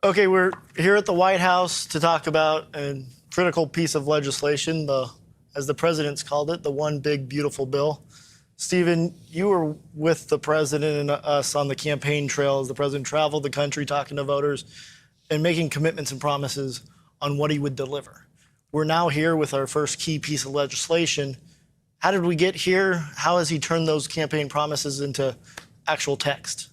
Okay, we're here at the White House to talk about a critical piece of legislation, as the president's called it, the one big beautiful bill. Stephen, you were with the president and us on the campaign trail as the president traveled the country talking to voters and making commitments and promises on what he would deliver. We're now here with our first key piece of legislation. How did we get here? How has he turned those campaign promises into actual text?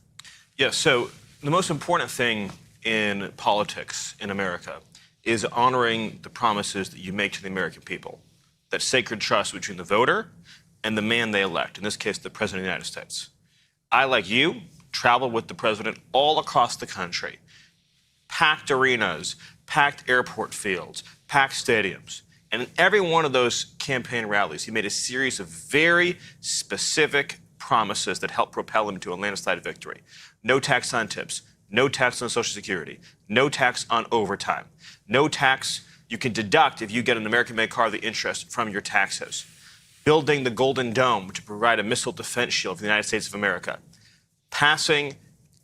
Yeah, so the most important thing in politics in America is honoring the promises that you make to the American people. That sacred trust between the voter and the man they elect, in this case, the President of the United States. I, like you, traveled with the President all across the country. Packed arenas, packed airport fields, packed stadiums. And in every one of those campaign rallies, he made a series of very specific promises that helped propel him to a landslide victory. No tax on tips, no tax on Social Security, no tax on overtime, no tax you can deduct if you get an American-made car, the interest from your taxes. Building the Golden Dome to provide a missile defense shield for the United States of America. Passing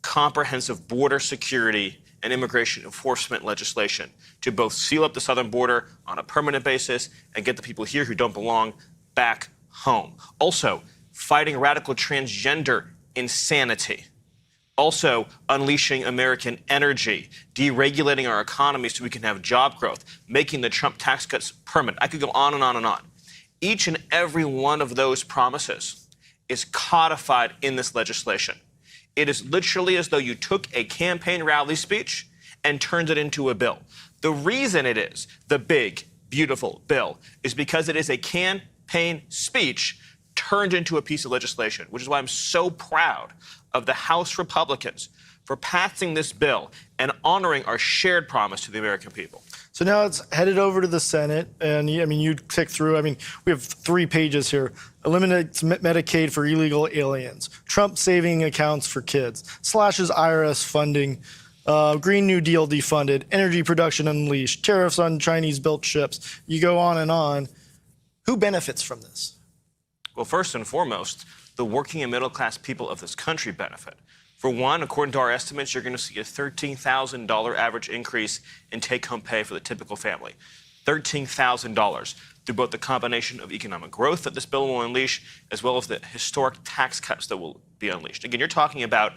comprehensive border security and immigration enforcement legislation to both seal up the southern border on a permanent basis and get the people here who don't belong back home. Also, fighting radical transgender insanity. Also, unleashing American energy, deregulating our economy so we can have job growth, making the Trump tax cuts permanent. I could go on and on and on. Each and every one of those promises is codified in this legislation. It is literally as though you took a campaign rally speech and turned it into a bill. The reason it is the big, beautiful bill is because it is a campaign speech turned into a piece of legislation, which is why I'm so proud of the House Republicans for passing this bill and honoring our shared promise to the American people. So now it's headed over to the Senate, and you tick through. We have 3 pages here. Eliminates Medicaid for illegal aliens. Trump saving accounts for kids. Slashes IRS funding. Green New Deal defunded. Energy production unleashed. Tariffs on Chinese-built ships. You go on and on. Who benefits from this? Well, first and foremost, the working and middle-class people of this country benefit. For one, according to our estimates, you're going to see a $13,000 average increase in take-home pay for the typical family. $13,000 through both the combination of economic growth that this bill will unleash, as well as the historic tax cuts that will be unleashed. Again, you're talking about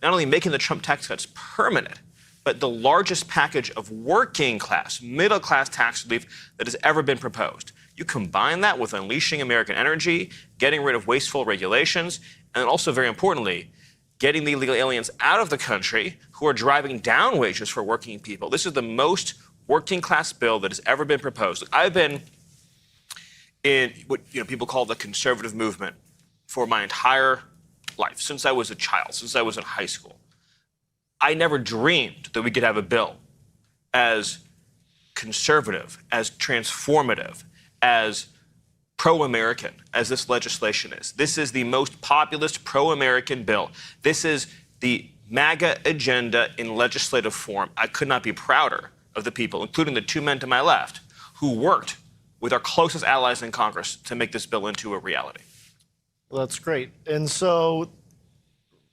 not only making the Trump tax cuts permanent, but the largest package of working-class, middle-class tax relief that has ever been proposed. You combine that with unleashing American energy, getting rid of wasteful regulations, and also, very importantly, getting the illegal aliens out of the country who are driving down wages for working people. This is the most working-class bill that has ever been proposed. I've been in what people call the conservative movement for my entire life, since I was a child, since I was in high school. I never dreamed that we could have a bill as conservative, as transformative, as pro-American as this legislation is. This is the most populist pro-American bill. This is the MAGA agenda in legislative form. I could not be prouder of the people, including the 2 men to my left, who worked with our closest allies in Congress to make this bill into a reality. Well, that's great. And so,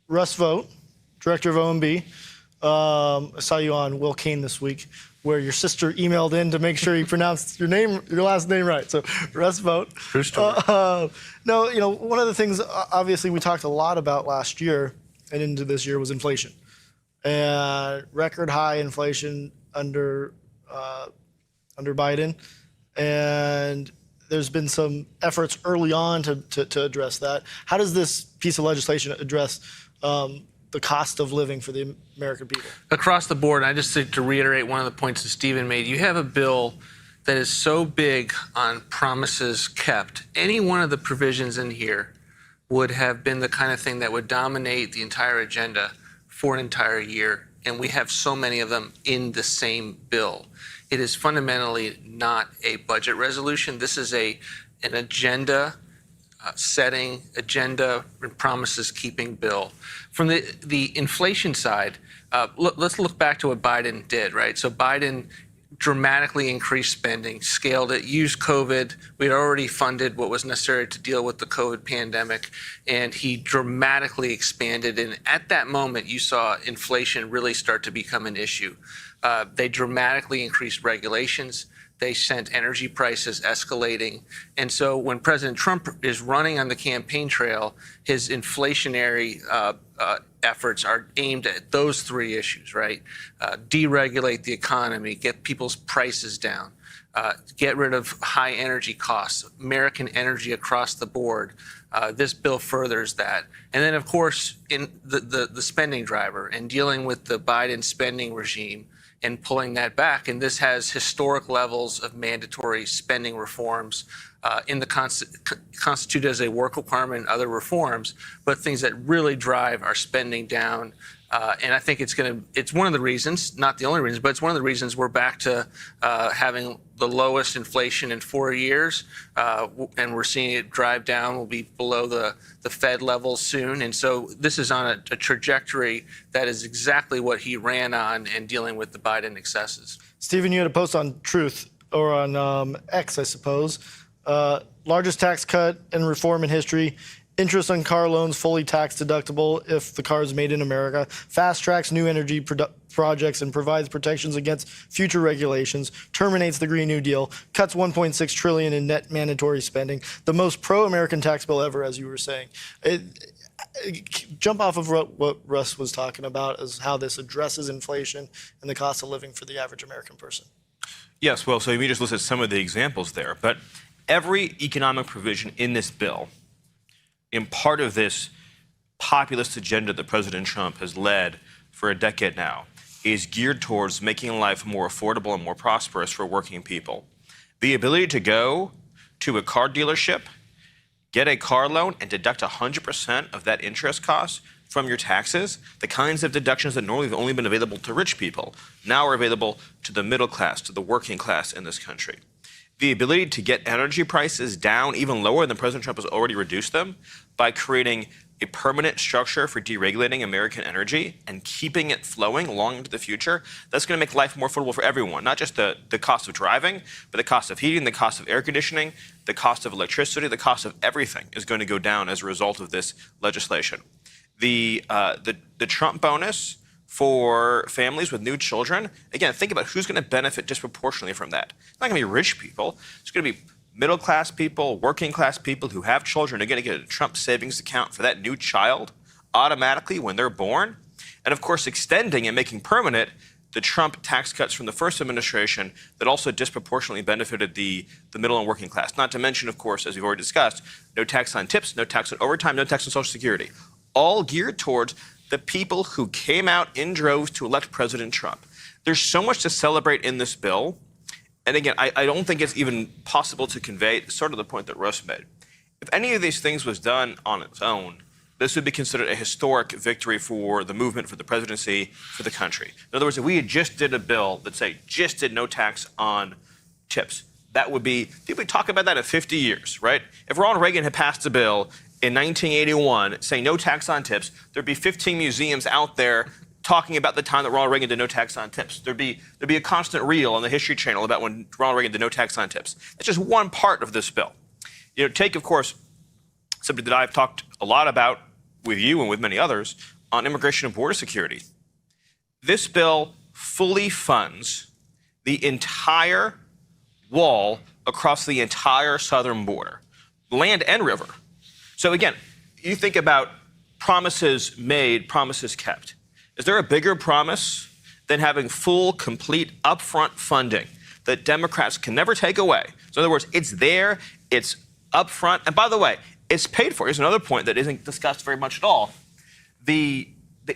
Russ Vought, director of OMB, I saw you on Will Cain this week, where your sister emailed in to make sure you pronounced your last name right. So, Russ Vought. True story. No, one of the things, obviously, we talked a lot about last year and into this year was inflation. And record high inflation under Biden. And there's been some efforts early on to address that. How does this piece of legislation address the cost of living for the American people? Across the board, I just think to reiterate one of the points that Stephen made, you have a bill that is so big on promises kept. Any one of the provisions in here would have been the kind of thing that would dominate the entire agenda for an entire year, and we have so many of them in the same bill. It is fundamentally not a budget resolution. This is an agenda setting, agenda and promises keeping bill. From the inflation side, let's look back to what Biden did, right? So Biden dramatically increased spending, scaled it, used COVID. We'd already funded what was necessary to deal with the COVID pandemic, and he dramatically expanded. And at that moment, you saw inflation really start to become an issue. They dramatically increased regulations. They sent energy prices escalating. And so when President Trump is running on the campaign trail, his inflationary efforts are aimed at those three issues, right? Deregulate the economy, get people's prices down, get rid of high energy costs, American energy across the board. This bill furthers that. And then, of course, in the spending driver and dealing with the Biden spending regime and pulling that back. And this has historic levels of mandatory spending reforms in the constituted as a work requirement and other reforms, but things that really drive our spending down. And I think it's one of the reasons, not the only reason, but it's one of the reasons we're back to having the lowest inflation in 4 years, and we're seeing it drive down. We'll be below the Fed level soon. And so this is on a trajectory that is exactly what he ran on in dealing with the Biden excesses. Stephen, you had a post on Truth, or on X, I suppose. Largest tax cut and reform in history. Interest on car loans fully tax deductible if the car is made in America. Fast tracks new energy projects and provides protections against future regulations. Terminates the Green New Deal. Cuts $1.6 trillion in net mandatory spending. The most pro-American tax bill ever, as you were saying. Jump off of what Russ was talking about as how this addresses inflation and the cost of living for the average American person. Yes, well, so you just listed some of the examples there, but every economic provision in this bill, in part of this populist agenda that President Trump has led for a decade now, is geared towards making life more affordable and more prosperous for working people. The ability to go to a car dealership, get a car loan, and deduct 100% of that interest cost from your taxes, the kinds of deductions that normally have only been available to rich people, now are available to the middle class, to the working class in this country. The ability to get energy prices down even lower than President Trump has already reduced them by creating a permanent structure for deregulating American energy and keeping it flowing long into the future, that's going to make life more affordable for everyone, not just the cost of driving, but the cost of heating, the cost of air conditioning, the cost of electricity, the cost of everything is going to go down as a result of this legislation. The Trump bonus for families with new children, again, think about who's going to benefit disproportionately from that. It's not going to be rich people. It's going to be middle-class people, working-class people who have children are going to get a Trump savings account for that new child automatically when they're born. And, of course, extending and making permanent the Trump tax cuts from the first administration that also disproportionately benefited the middle and working class. Not to mention, of course, as we've already discussed, no tax on tips, no tax on overtime, no tax on Social Security, all geared towards the people who came out in droves to elect President Trump. There's so much to celebrate in this bill. And again, I don't think it's even possible to convey sort of the point that Russ made. If any of these things was done on its own, this would be considered a historic victory for the movement, for the presidency, for the country. In other words, if we had just did a bill that, say, just did no tax on tips, that would be, people would talk about that in 50 years, right? If Ronald Reagan had passed a bill in 1981 saying no tax on tips, there'd be 15 museums out there talking about the time that Ronald Reagan did no tax on tips. There'd be a constant reel on the History Channel about when Ronald Reagan did no tax on tips. That's just one part of this bill. You know, take, of course, something that I've talked a lot about with you and with many others on immigration and border security. This bill fully funds the entire wall across the entire southern border, land and river. So again, you think about promises made, promises kept. Is there a bigger promise than having full, complete, upfront funding that Democrats can never take away? So in other words, it's there, it's upfront, and by the way, it's paid for. Here's another point that isn't discussed very much at all. The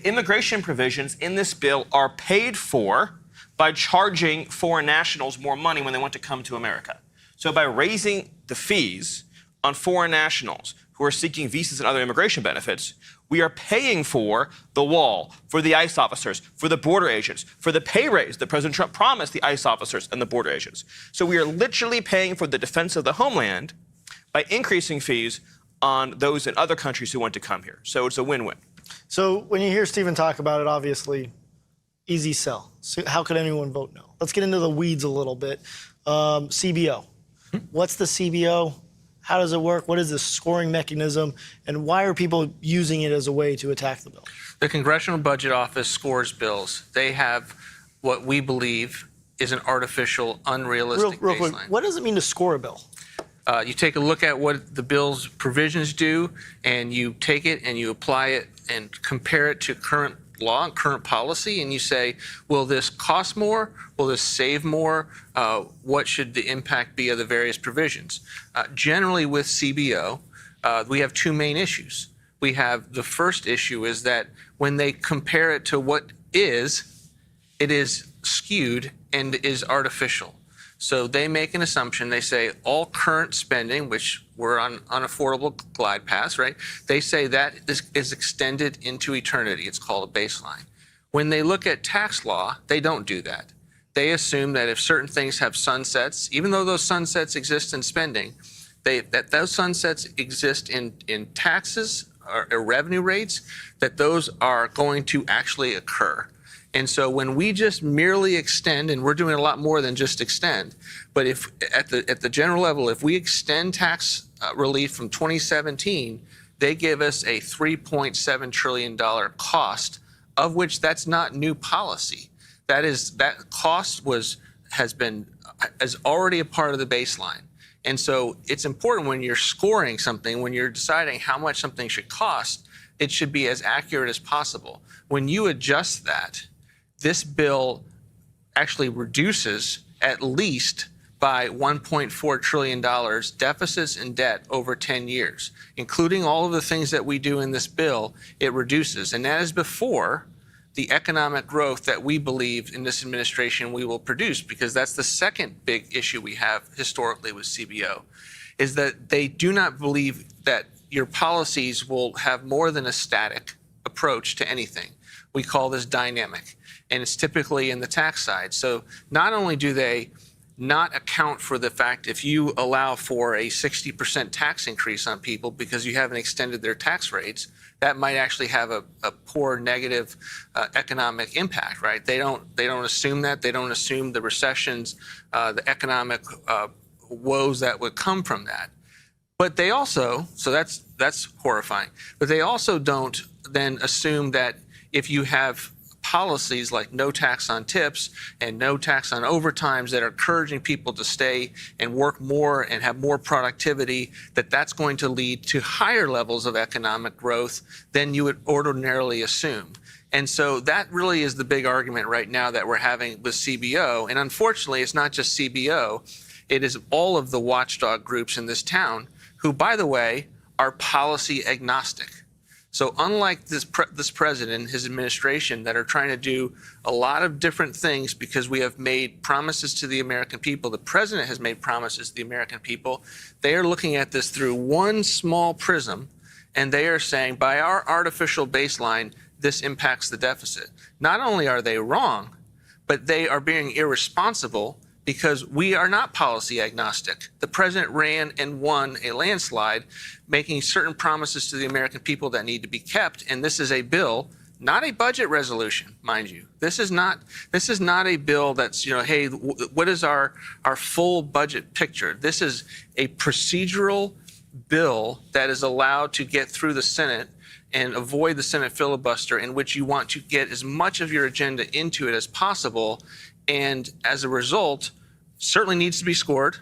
immigration provisions in this bill are paid for by charging foreign nationals more money when they want to come to America. So by raising the fees on foreign nationals who are seeking visas and other immigration benefits, we are paying for the wall, for the ICE officers, for the border agents, for the pay raise that President Trump promised the ICE officers and the border agents. So we are literally paying for the defense of the homeland by increasing fees on those in other countries who want to come here. So it's a win-win. So when you hear Stephen talk about it, obviously, Easy sell. So how could anyone vote no? Let's get into the weeds a little bit. CBO. What's the CBO? How does it work? What is the scoring mechanism? And why are people using it as a way to attack the bill? The Congressional Budget Office scores bills. They have what we believe is an artificial, unrealistic Real baseline. quick, what does it mean to score a bill? You take a look at what the bill's provisions do, and you take it and you apply it and compare it to current law and current policy, and you say, will this cost more? Will this save more? What should the impact be of the various provisions? Generally with CBO, we have two main issues. We have the first issue is that when they compare it to what is, it is skewed and is artificial. So they make an assumption. They say all current spending, which we're on unaffordable glide paths, right? They say that is extended into eternity. It's called a baseline. When they look at tax law, they don't do that. They assume that if certain things have sunsets, even though those sunsets exist in spending, that those sunsets exist in taxes or revenue rates, that those are going to actually occur. And so when we just merely extend, and we're doing a lot more than just extend, but if at the general level, if we extend tax relief from 2017, they give us a $3.7 trillion cost, of which that's not new policy. That cost is already a part of the baseline. And so it's important when you're scoring something, when you're deciding how much something should cost, it should be as accurate as possible. When you adjust that, this bill actually reduces at least by $1.4 trillion deficits and debt over 10 years, including all of the things that we do in this bill, it reduces. And that is before the economic growth that we believe in this administration we will produce, because that's the second big issue we have historically with CBO, is that they do not believe that your policies will have more than a static approach to anything. We call this dynamic, and it's typically in the tax side. So not only do they not account for the fact if you allow for a 60% tax increase on people because you haven't extended their tax rates, that might actually have a poor negative economic impact, right? They don't assume that. They don't assume the recessions, the economic woes that would come from that. But they also, so that's horrifying, but they also don't then assume that if you have policies like no tax on tips and no tax on overtimes that are encouraging people to stay and work more and have more productivity, that's going to lead to higher levels of economic growth than you would ordinarily assume. And so that really is the big argument right now that we're having with CBO. And unfortunately, it's not just CBO. It is all of the watchdog groups in this town who, by the way, are policy agnostic. So unlike this president and his administration that are trying to do a lot of different things because we have made promises to the American people, the president has made promises to the American people, they are looking at this through one small prism, and they are saying by our artificial baseline, this impacts the deficit. Not only are they wrong, but they are being irresponsible because we are not policy agnostic. The president ran and won a landslide, making certain promises to the American people that need to be kept. And this is a bill, not a budget resolution, mind you. This is not a bill that's, hey, what is our full budget picture? This is a procedural bill that is allowed to get through the Senate and avoid the Senate filibuster, in which you want to get as much of your agenda into it as possible. And as a result, certainly needs to be scored,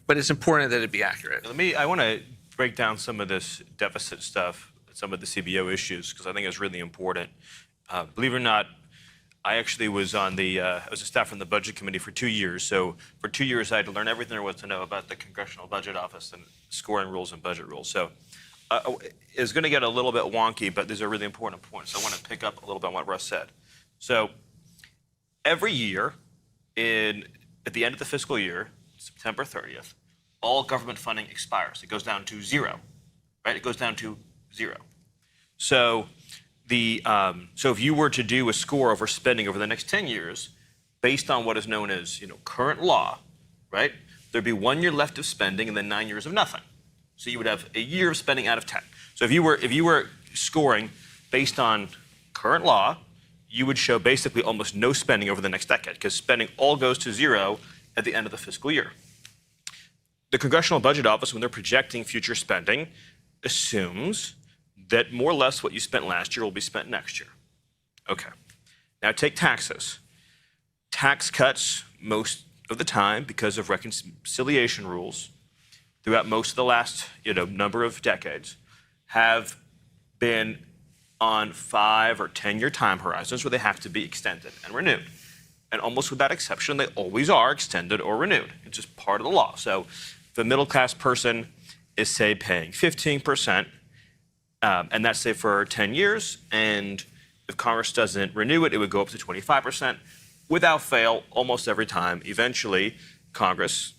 but it's important that it be accurate. I want to break down some of this deficit stuff, some of the CBO issues, because I think it's really important. Believe it or not, I actually was I was a staff on the Budget Committee for 2 years. So for 2 years, I had to learn everything there was to know about the Congressional Budget Office and scoring rules and budget rules. So it's going to get a little bit wonky, but these are really important points. So I want to pick up a little bit on what Russ said. So every year, at the end of the fiscal year, September 30th, all government funding expires. It goes down to zero, right? It goes down to zero. So so if you were to do a score over spending over the next 10 years, based on what is known as current law, right? There'd be 1 year left of spending and then 9 years of nothing. So you would have a year of spending out of 10. So if you were scoring based on current law, you would show basically almost no spending over the next decade because spending all goes to zero at the end of the fiscal year. The Congressional Budget Office, when they're projecting future spending, assumes that more or less what you spent last year will be spent next year. Okay. Now take taxes. Tax cuts most of the time, because of reconciliation rules, throughout most of the last number of decades, have been on 5 or 10-year time horizons where they have to be extended and renewed. And almost without exception, they always are extended or renewed. It's just part of the law. So if a middle-class person is, say, paying 15%, and that's, say, for 10 years, and if Congress doesn't renew it, it would go up to 25%. Without fail, almost every time, eventually, Congress,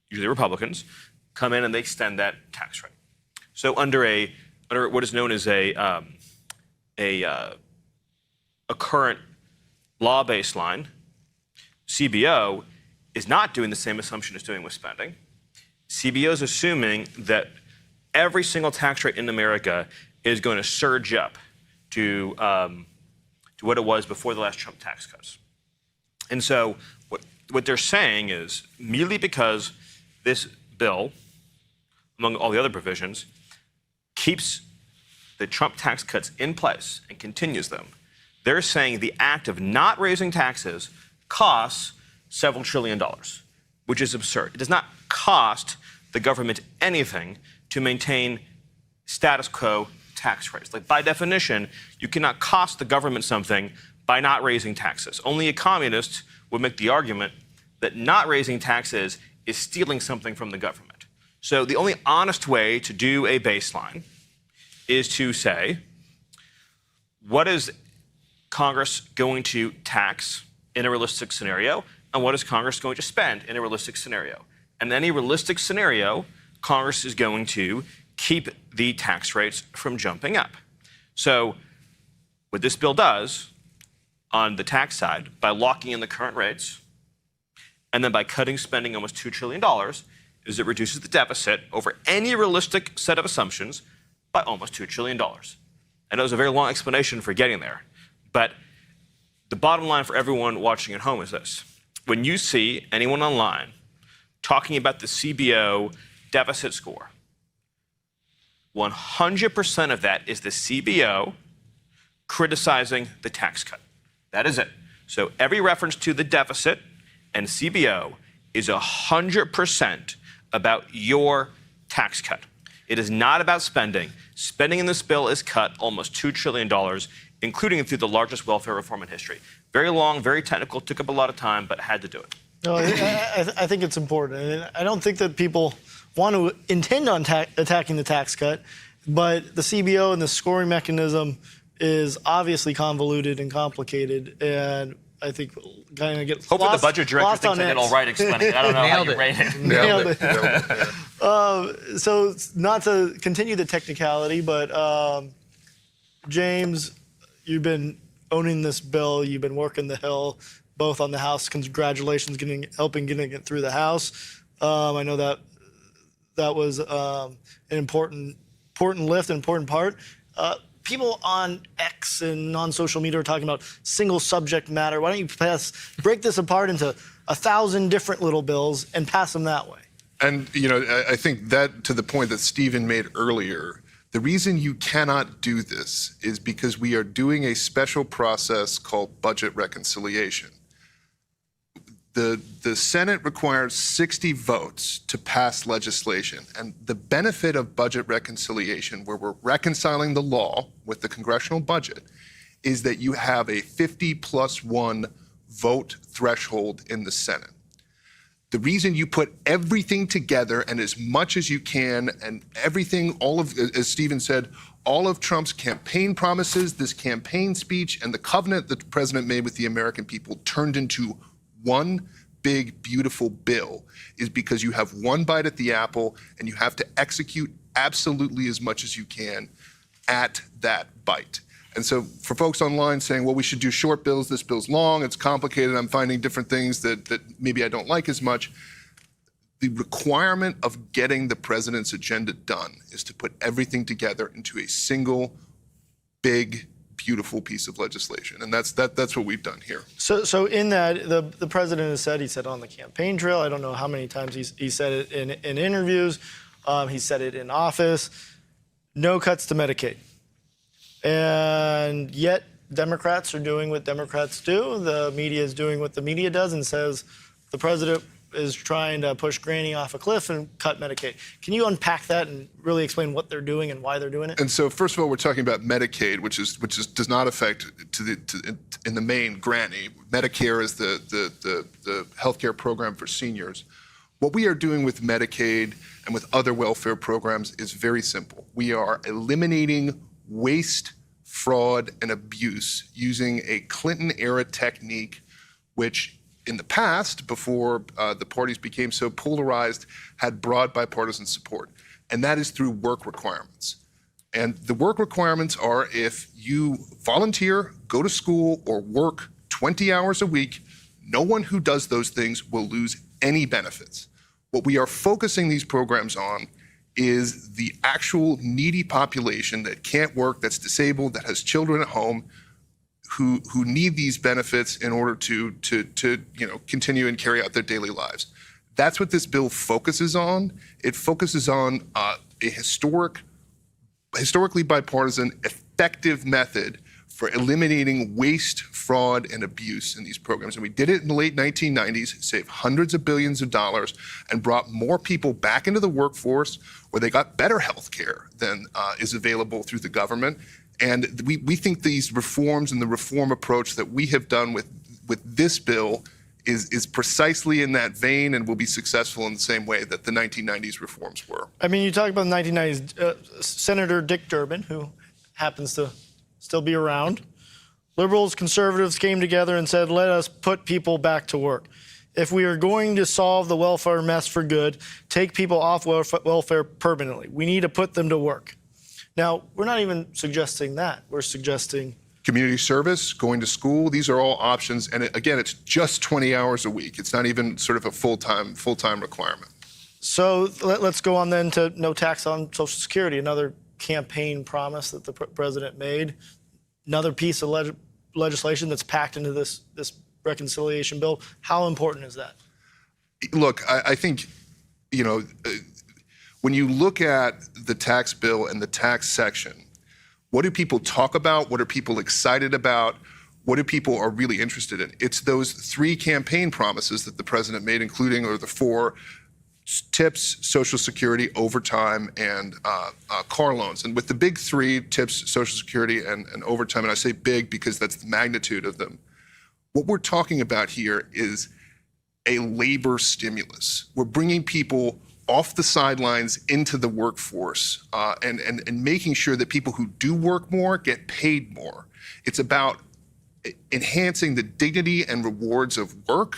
usually Republicans, come in and they extend that tax rate. So under what is known as a current law baseline, CBO is not doing the same assumption it's doing with spending. CBO is assuming that every single tax rate in America is going to surge up to what it was before the last Trump tax cuts. And so what they're saying is, merely because this bill, among all the other provisions, keeps the Trump tax cuts in place and continues them, they're saying the act of not raising taxes costs several $1 trillion, which is absurd. It does not cost the government anything to maintain status quo tax rates. Like, by definition, you cannot cost the government something by not raising taxes. Only a communist would make the argument that not raising taxes is stealing something from the government. So the only honest way to do a baseline is to say, what is Congress going to tax in a realistic scenario, and what is Congress going to spend in a realistic scenario? And in any realistic scenario, Congress is going to keep the tax rates from jumping up. So what this bill does on the tax side, by locking in the current rates, and then by cutting spending almost $2 trillion, is it reduces the deficit over any realistic set of assumptions by almost $2 trillion. I know it was a very long explanation for getting there, but the bottom line for everyone watching at home is this. When you see anyone online talking about the CBO deficit score, 100% of that is the CBO criticizing the tax cut. That is it. So every reference to the deficit and CBO is 100% about your tax cut. It is not about spending. Spending in this bill is cut almost $2 trillion, including through the largest welfare reform in history. Very long, very technical, took up a lot of time, but had to do it. No, I think it's important. And I don't think that people want to intend on attacking the tax cut, but the CBO and the scoring mechanism is obviously convoluted and complicated, and I think kind of get hopefully the budget director thinks I did all right explaining it. I don't know how you rate it. Nailed it. So not to continue the technicality, but James, you've been owning this bill. You've been working the Hill, both on the House. Congratulations, helping getting it through the House. I know that was an important lift, an important part. People on X and on social media are talking about single subject matter. Why don't you break this apart into 1,000 different little bills and pass them that way? And, I think that, to the point that Stephen made earlier, the reason you cannot do this is because we are doing a special process called budget reconciliation. The Senate requires 60 votes to pass legislation. And the benefit of budget reconciliation, where we're reconciling the law with the congressional budget, is that you have a 50+1 vote threshold in the Senate. The reason you put everything together and as much as you can, and everything, as Stephen said, all of Trump's campaign promises, this campaign speech, and the covenant that the president made with the American people turned into one big, beautiful bill, is because you have one bite at the apple and you have to execute absolutely as much as you can at that bite. And so for folks online saying, well, we should do short bills, this bill's long, it's complicated, I'm finding different things that maybe I don't like as much. The requirement of getting the president's agenda done is to put everything together into a single, big, beautiful piece of legislation, and that's what we've done here. So in that, the president has said, he said on the campaign trail, I don't know how many times he said it in interviews, he said it in office, no cuts to Medicaid. And yet Democrats are doing what Democrats do. The media is doing what the media does and says the president is trying to push Granny off a cliff and cut Medicaid. Can you unpack that and really explain what they're doing and why they're doing it? And so, first of all, we're talking about Medicaid, which does not affect in the main Granny. Medicare is the healthcare program for seniors. What we are doing with Medicaid and with other welfare programs is very simple. We are eliminating waste, fraud, and abuse using a Clinton-era technique, which in the past, before the parties became so polarized, had broad bipartisan support. And that is through work requirements. And the work requirements are if you volunteer, go to school, or work 20 hours a week, no one who does those things will lose any benefits. What we are focusing these programs on is the actual needy population that can't work, that's disabled, that has children at home, who need these benefits in order to continue and carry out their daily lives. That's what this bill focuses on. It focuses on a historically bipartisan, effective method for eliminating waste, fraud, and abuse in these programs. And we did it in the late 1990s, saved hundreds of billions of dollars, and brought more people back into the workforce where they got better health care than is available through the government. And we think these reforms and the reform approach that we have done with this bill is precisely in that vein and will be successful in the same way that the 1990s reforms were. I mean, you talk about the 1990s, Senator Dick Durbin, who happens to still be around. Liberals, conservatives came together and said, let us put people back to work. If we are going to solve the welfare mess for good, take people off welfare permanently. We need to put them to work. Now, we're not even suggesting that. We're suggesting community service, going to school. These are all options. And again, it's just 20 hours a week. It's not even sort of a full-time requirement. So let's go on then to no tax on Social Security, another campaign promise that the president made, another piece of legislation that's packed into this reconciliation bill. How important is that? Look, I think, when you look at the tax bill and the tax section, what do people talk about? What are people excited about? What do people are really interested in? It's those three campaign promises that the president made, including, or the four: tips, Social Security, overtime, and car loans. And with the big three, tips, Social Security, and overtime, and I say big because that's the magnitude of them, what we're talking about here is a labor stimulus. We're bringing people off the sidelines into the workforce and making sure that people who do work more get paid more. It's about enhancing the dignity and rewards of work.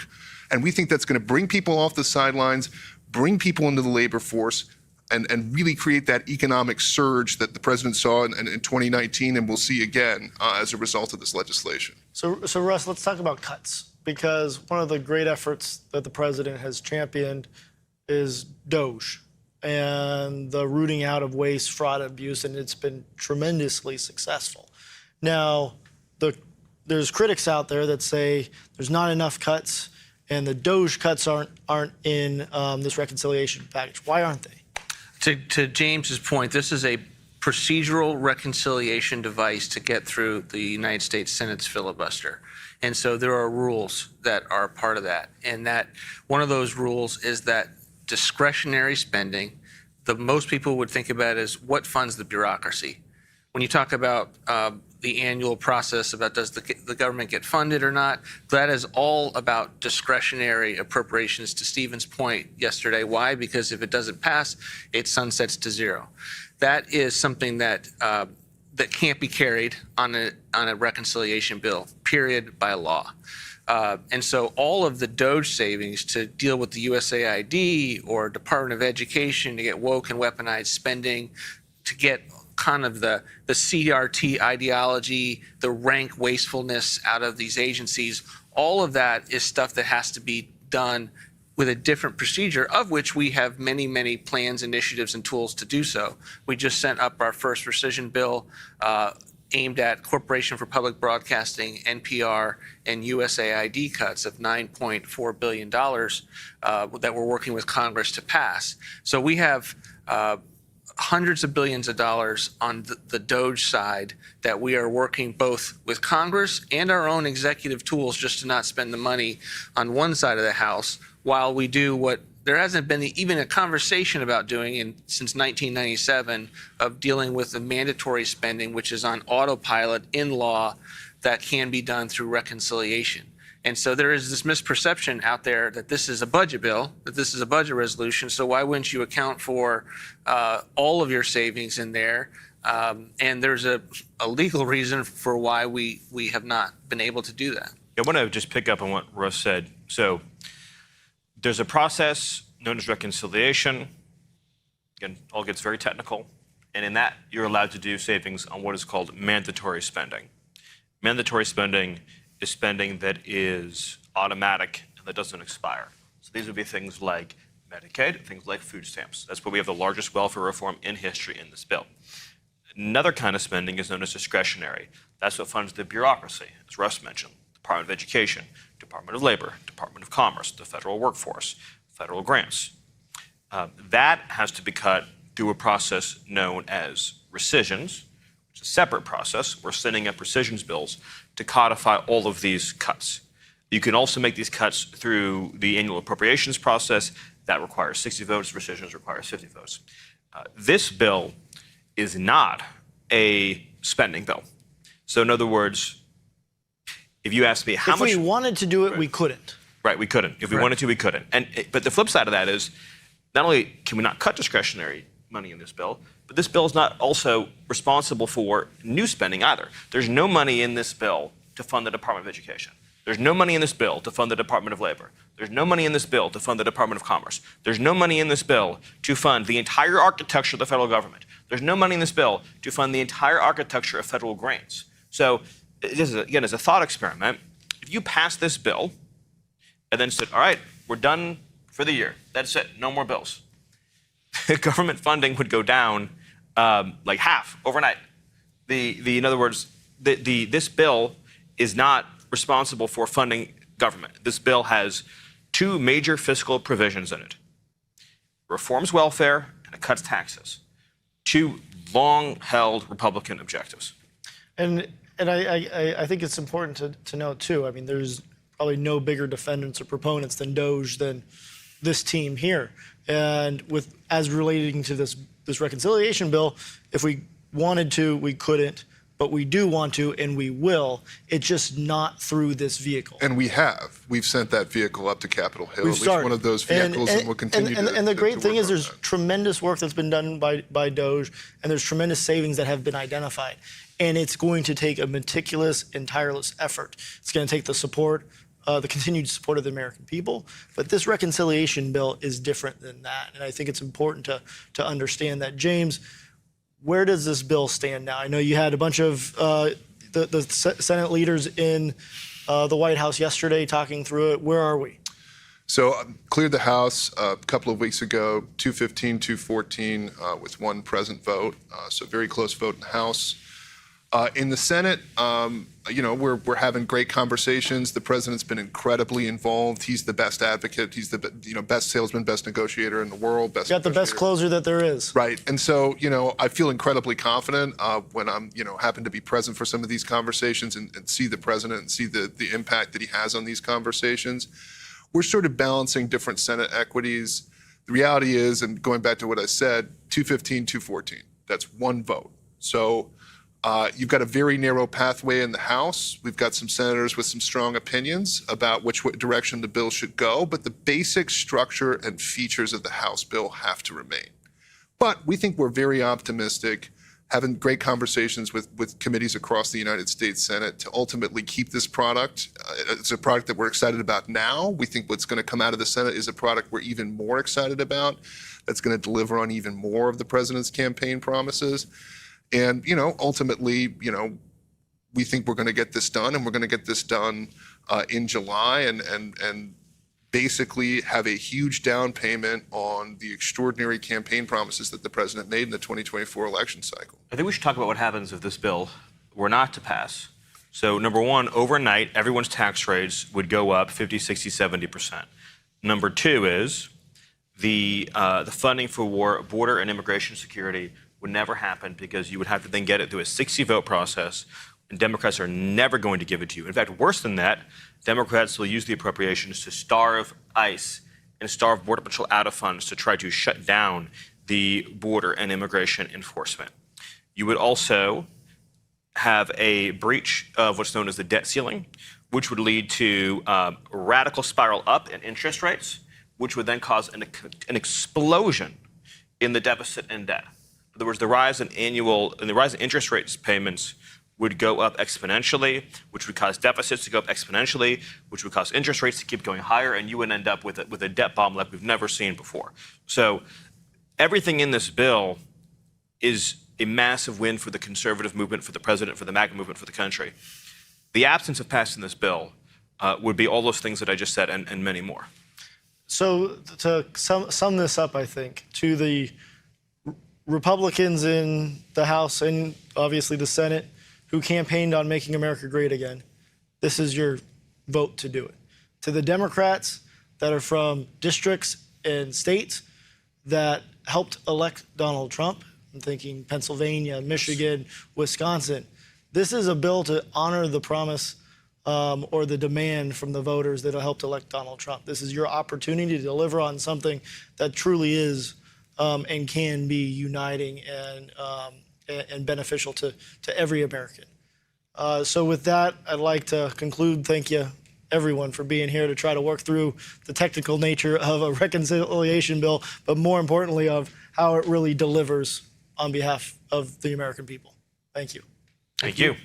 And we think that's going to bring people off the sidelines, bring people into the labor force, and really create that economic surge that the president saw in 2019 and we'll see again as a result of this legislation. So Russ, let's talk about cuts, because one of the great efforts that the president has championed is DOGE and the rooting out of waste, fraud, and abuse, and it's been tremendously successful. Now, there's critics out there that say there's not enough cuts, and the DOGE cuts aren't in this reconciliation package. Why aren't they? To James's point, this is a procedural reconciliation device to get through the United States Senate's filibuster. And so there are rules that are part of that. And that one of those rules is that discretionary spending, most people would think about as what funds the bureaucracy. When you talk about the annual process about does the government get funded or not, that is all about discretionary appropriations, to Stephen's point yesterday. Why? Because if it doesn't pass, it sunsets to zero. That is something that that can't be carried on a reconciliation bill, period, by law. And so all of the DOGE savings to deal with the USAID or Department of Education to get woke and weaponized spending, to get kind of the CRT ideology, the rank wastefulness out of these agencies, all of that is stuff that has to be done with a different procedure, of which we have many, many plans, initiatives, and tools to do so. We just sent up our first rescission bill aimed at Corporation for Public Broadcasting, NPR, and USAID cuts of $9.4 billion that we're working with Congress to pass. So we have hundreds of billions of dollars on the DOGE side that we are working both with Congress and our own executive tools just to not spend the money on one side of the house while we do what there hasn't been even a conversation about doing since 1997 of dealing with the mandatory spending, which is on autopilot in law that can be done through reconciliation. And so there is this misperception out there that this is a budget bill, that this is a budget resolution. So why wouldn't you account for all of your savings in there? And there's a legal reason for why we have not been able to do that. I want to just pick up on what Russ said. So there's a process known as reconciliation. Again, all gets very technical. And in that, you're allowed to do savings on what is called mandatory spending. Mandatory spending is spending that is automatic and that doesn't expire. So these would be things like Medicaid, things like food stamps. That's where we have the largest welfare reform in history in this bill. Another kind of spending is known as discretionary. That's what funds the bureaucracy, as Russ mentioned, Department of Education, Department of Labor, Department of Commerce, the federal workforce, federal grants. That has to be cut through a process known as rescissions, which is a separate process. We're sending up rescissions bills to codify all of these cuts. You can also make these cuts through the annual appropriations process. That requires 60 votes. Rescissions requires 50 votes. This bill is not a spending bill. So in other words, if you ask me how much... If we wanted to do it, we couldn't. Right, we couldn't. If we wanted to, we couldn't. But the flip side of that is, not only can we not cut discretionary money in this bill, but this bill is not also responsible for new spending either. There's no money in this bill to fund the Department of Education. There's no money in this bill to fund the Department of Labor. There's no money in this bill to fund the Department of Commerce. There's no money in this bill to fund the entire architecture of the federal government. There's no money in this bill to fund the entire architecture of federal grants. So, again, as a thought experiment, if you pass this bill and then said, all right, we're done for the year, that's it, no more bills, government funding would go down like half overnight. In other words, this bill is not responsible for funding government. This bill has two major fiscal provisions in it. It reforms welfare and it cuts taxes. Two long-held Republican objectives. And I think it's important to note, too, I mean, there's probably no bigger defendants or proponents than DOGE than this team here. And as relating to this reconciliation bill, if we wanted to, we couldn't, but we do want to, and we will. It's just not through this vehicle. And we have. We've sent that vehicle up to Capitol Hill, We've at least started. one of those vehicles, and we'll continue to. And the great thing is there's that. tremendous work that's been done by DOGE, and there's tremendous savings that have been identified. And it's going to take a meticulous and tireless effort. It's going to take the support, the continued support of the American people. But this reconciliation bill is different than that. And I think it's important to understand that. James, where does this bill stand now? I know you had a bunch of the Senate leaders in the White House yesterday talking through it. Where are we? So cleared the House a couple of weeks ago, 215, 214, with one present vote. So very close vote in the House. In the Senate, we're having great conversations. The president's been incredibly involved. He's the best advocate. He's the best salesman, best negotiator in the world. Got the best closer that there is. Right. And so, I feel incredibly confident when I'm, happen to be present for some of these conversations and see the president and see the impact that he has on these conversations. We're sort of balancing different Senate equities. The reality is, and going back to what I said, 215, 214, that's one vote. So you've got a very narrow pathway in the House. We've got some senators with some strong opinions about which direction the bill should go, but the basic structure and features of the House bill have to remain. But we think we're very optimistic, having great conversations with committees across the United States Senate to ultimately keep this product. It's a product that we're excited about now. We think what's going to come out of the Senate is a product we're even more excited about, that's going to deliver on even more of the president's campaign promises. And, ultimately, we think we're going to get this done, and we're going to get this done in July and basically have a huge down payment on the extraordinary campaign promises that the president made in the 2024 election cycle. I think we should talk about what happens if this bill were not to pass. So number one, overnight, everyone's tax rates would go up 50, 60, 70%. Number two is the funding for border and immigration security would never happen because you would have to then get it through a 60-vote process, and Democrats are never going to give it to you. In fact, worse than that, Democrats will use the appropriations to starve ICE and starve Border Patrol out of funds to try to shut down the border and immigration enforcement. You would also have a breach of what's known as the debt ceiling, which would lead to a radical spiral up in interest rates, which would then cause an explosion in the deficit and debt. In other words, the rise in interest rates payments would go up exponentially, which would cause deficits to go up exponentially, which would cause interest rates to keep going higher, and you would end up with a debt bomb like we've never seen before. So everything in this bill is a massive win for the conservative movement, for the president, for the MAGA movement, for the country. The absence of passing this bill would be all those things that I just said and many more. So to sum this up, I think, to the Republicans in the House and obviously the Senate who campaigned on making America great again, this is your vote to do it. To the Democrats that are from districts and states that helped elect Donald Trump, I'm thinking Pennsylvania, Michigan, Wisconsin, this is a bill to honor the promise or the demand from the voters that helped elect Donald Trump. This is your opportunity to deliver on something that truly is and can be uniting and beneficial to every American. So with that, I'd like to conclude. Thank you, everyone, for being here to try to work through the technical nature of a reconciliation bill, but more importantly of how it really delivers on behalf of the American people. Thank you. Thank you.